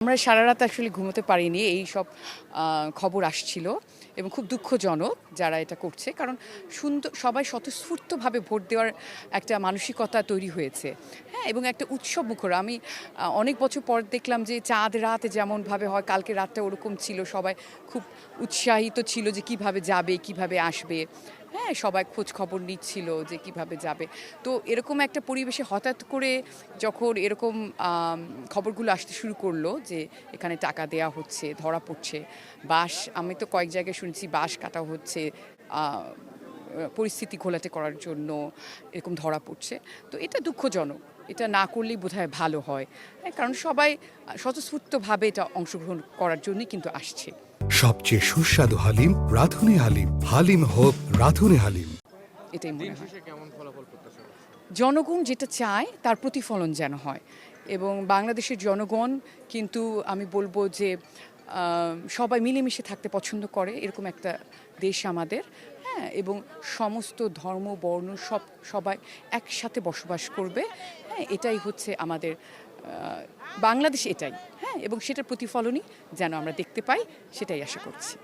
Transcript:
আমরা সারা রাত আসলে ঘুমোতে পারিনি, এই সব খবর আসছিল এবং খুব দুঃখজনক যারা এটা করছে। কারণ সবাই স্বতঃস্ফূর্তভাবে ভোট দেওয়ার একটা মানসিকতা তৈরি হয়েছে, হ্যাঁ, এবং একটা উৎসব মুখর। আমি অনেক বছর পর দেখলাম যে চাঁদ রাত যেমনভাবে হয়, কালকে রাতটা ওরকম ছিল। সবাই খুব উৎসাহিত ছিল যে কিভাবে যাবে, কিভাবে আসবে, হ্যাঁ, সবাই খোঁজ খবর নিচ্ছিল যে কিভাবে যাবে। তো এরকম একটা পরিবেশে হঠাৎ করে যখন এরকম খবরগুলো আসতে শুরু করলো যে এখানে টাকা দেয়া হচ্ছে, ধরা পড়ছে, আমি তো কয়েক জায়গায় শুনছি বাঁশ কাটা হচ্ছে পরিস্থিতি ঘোলাটে করার জন্য, এরকম ধরা পড়ছে। তো এটা দুঃখজনক, এটা না করলেই বোধহয় ভালো হয়, হ্যাঁ, কারণ সবাই স্বতঃস্ফূর্তভাবে এটা অংশগ্রহণ করার জন্যই কিন্তু আসছে। সবচেয়ে সুস্বাদু হালিম রাঁধুনি হালিম। হালিম হোক রাঁধুনি হালিম। এটাই মনে হয় জনগণ যেটা চায় তার প্রতিফলন যেন হয়, এবং বাংলাদেশের জনগণ কিন্তু আমি বলবো যে সবাই মিলেমিশে থাকতে পছন্দ করে, এরকম একটা দেশ আমাদের, হ্যাঁ, এবং সমস্ত ধর্ম বর্ণ সবাই একসাথে বসবাস করবে, হ্যাঁ, এটাই হচ্ছে আমাদের বাংলাদেশ, এটাই, হ্যাঁ, এবং সেটার প্রতিফলনই যেন আমরা দেখতে পাই, সেটাই আশা করছি।